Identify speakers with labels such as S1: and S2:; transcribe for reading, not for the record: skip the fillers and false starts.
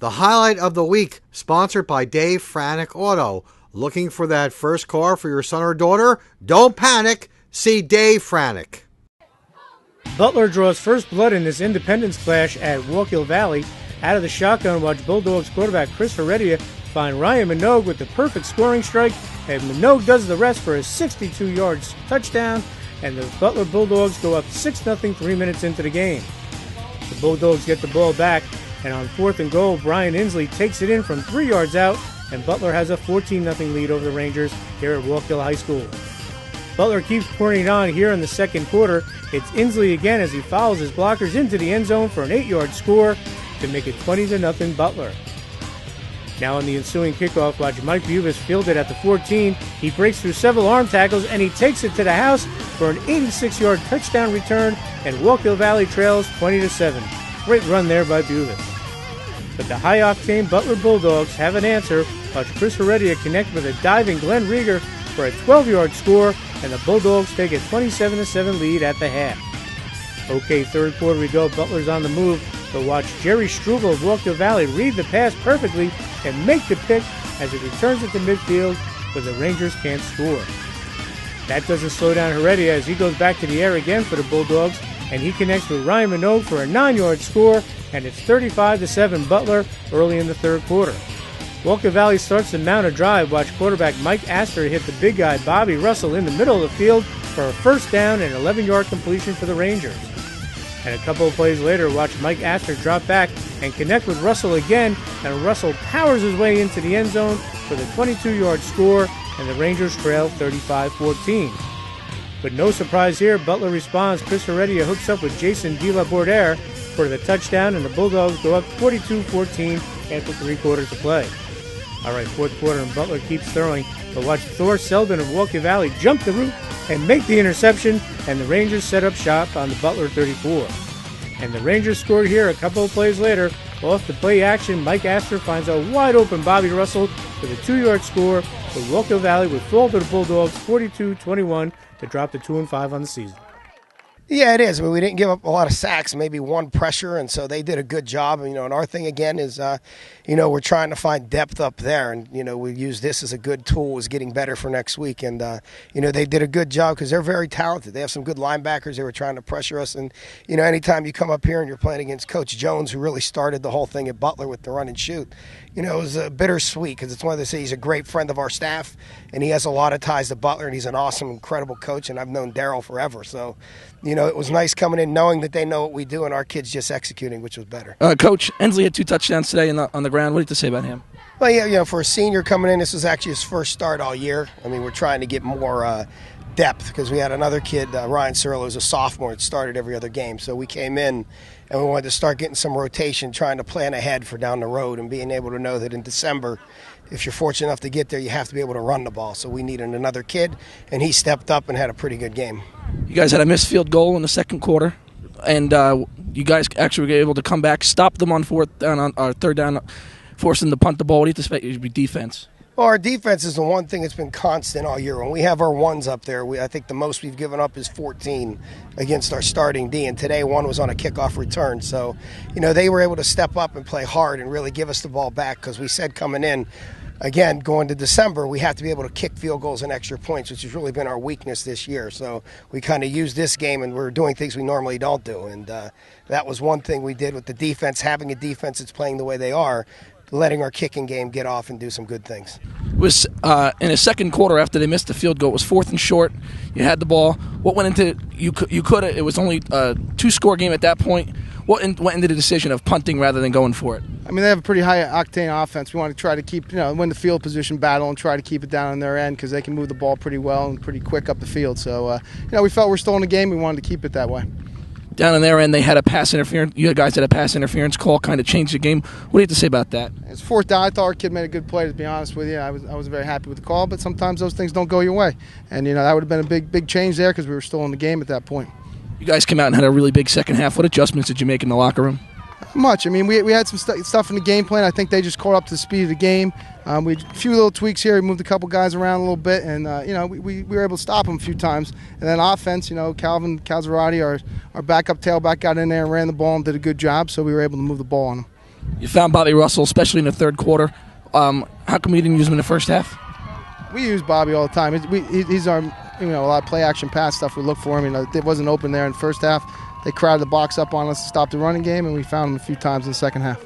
S1: The highlight of the week, sponsored by Dave Franek Auto. Looking for that first car for your son or daughter? Don't panic. See Dave Franek.
S2: Butler draws first blood in this independence clash at Wallkill Valley. Out of the shotgun, watch Bulldogs quarterback Chris Heredia find Ryan Minogue with the perfect scoring strike, and Minogue does the rest for a 62-yard touchdown, and the Butler Bulldogs go up 6-0 3 minutes into the game. The Bulldogs get the ball back, and on 4th and goal, Brian Inslee takes it in from 3 yards out, and Butler has a 14-0 lead over the Rangers here at Wallkill High School. Butler keeps pouring it on here in the second quarter. It's Inslee again as he follows his blockers into the end zone for an 8-yard score to make it 20-0 Butler. Now on the ensuing kickoff, watch Mike Bubis field it at the 14. He breaks through several arm tackles, and he takes it to the house for an 86-yard touchdown return, and Wallkill Valley trails 20-7. Great run there by Bubis. But the high-octane Butler Bulldogs have an answer. Watch Chris Heredia connect with a diving Glenn Rieger for a 12-yard score, and the Bulldogs take a 27-7 lead at the half. Okay, third quarter we go. Butler's on the move, but watch Jerry Strugel of Wallkill Valley read the pass perfectly and make the pick as it returns it to midfield, but the Rangers can't score. That doesn't slow down Heredia as he goes back to the air again for the Bulldogs, and he connects with Ryan Minogue for a 9-yard score, and it's 35-7 Butler early in the third quarter. Wallkill Valley starts to mount a drive. Watch quarterback Mike Astor hit the big guy Bobby Russell in the middle of the field for a first down and 11-yard completion for the Rangers. And a couple of plays later, watch Mike Astor drop back and connect with Russell again, and Russell powers his way into the end zone for the 22-yard score, and the Rangers trail 35-14. But no surprise here, Butler responds. Chris Heredia hooks up with Jason De La Bordere for the touchdown, and the Bulldogs go up 42-14 after 3 quarters to play. All right, fourth quarter, and Butler keeps throwing, but watch Thor Selden of Wallkill Valley jump the route and make the interception, and the Rangers set up shop on the Butler 34. And the Rangers scored here a couple of plays later. Off the play action, Mike Astor finds a wide-open Bobby Russell with a 2-yard score, but Wallkill Valley would fall to the Bulldogs 42-21 to drop to 2-5 on the season.
S3: Yeah, it is. I mean, we didn't give up a lot of sacks, maybe one pressure, and so they did a good job. And our thing again is, we're trying to find depth up there, and, we use this as a good tool as getting better for next week. And, they did a good job because they're very talented. They have some good linebackers. They were trying to pressure us. And, anytime you come up here and you're playing against Coach Jones, who really started the whole thing at Butler with the run and shoot, it was bittersweet because it's one of the things. He's a great friend of our staff, and he has a lot of ties to Butler, and he's an awesome, incredible coach, and I've known Daryl forever. So, it was nice coming in knowing that they know what we do and our kids just executing, which was better.
S4: Coach, Inslee had 2 touchdowns today on the ground. What do you have to say about him?
S3: Well, yeah, for a senior coming in, this was actually his first start all year. I mean, we're trying to get more depth because we had another kid, Ryan Searle, who's a sophomore, that started every other game. So we came in and we wanted to start getting some rotation, trying to plan ahead for down the road and being able to know that in December, if you're fortunate enough to get there, you have to be able to run the ball. So we needed another kid, and he stepped up and had a pretty good game.
S4: You guys had a missed field goal in the second quarter, and you guys actually were able to come back, stop them on third down, force them to punt the ball. What do you expect to be defense?
S3: Well, our defense is the one thing that's been constant all year. When we have our ones up there, I think the most we've given up is 14 against our starting D, and today one was on a kickoff return. So, they were able to step up and play hard and really give us the ball back because we said coming in, again, going to December, we have to be able to kick field goals and extra points, which has really been our weakness this year. So we kind of used this game, and we're doing things we normally don't do. And that was one thing we did with the defense, having a defense that's playing the way they are, letting our kicking game get off and do some good things.
S4: It was in the second quarter after they missed the field goal. It was 4th and short. You had the ball. What went into you could it was only a 2-score game at that point. What went into the decision of punting rather than going for it?
S5: I mean, they have a pretty high-octane offense. We want to try to keep, win the field position battle and try to keep it down on their end because they can move the ball pretty well and pretty quick up the field. So, we felt we're still in the game. We wanted to keep it that way.
S4: Down on their end, they had a pass interference. You guys had a pass interference call, kind of changed the game. What do you have to say about that?
S5: It's 4th down. I thought our kid made a good play, to be honest with you. I was very happy with the call, but sometimes those things don't go your way. And, that would have been a big change there because we were still in the game at that point.
S4: You guys came out and had a really big second half. What adjustments did you make in the locker room?
S5: Much. I mean, we had some stuff in the game plan. I think they just caught up to the speed of the game. We had a few little tweaks here. We moved a couple guys around a little bit, and we were able to stop them a few times. And then offense, Calvin Calzarati, our backup tailback, got in there and ran the ball and did a good job, so we were able to move the ball on them.
S4: You found Bobby Russell, especially in the third quarter. How come we didn't use him in the first half?
S5: We use Bobby all the time. He's our, a lot of play action pass stuff. We look for him. It wasn't open there in the first half. They crowded the box up on us to stop the running game, and we found him a few times in the second half.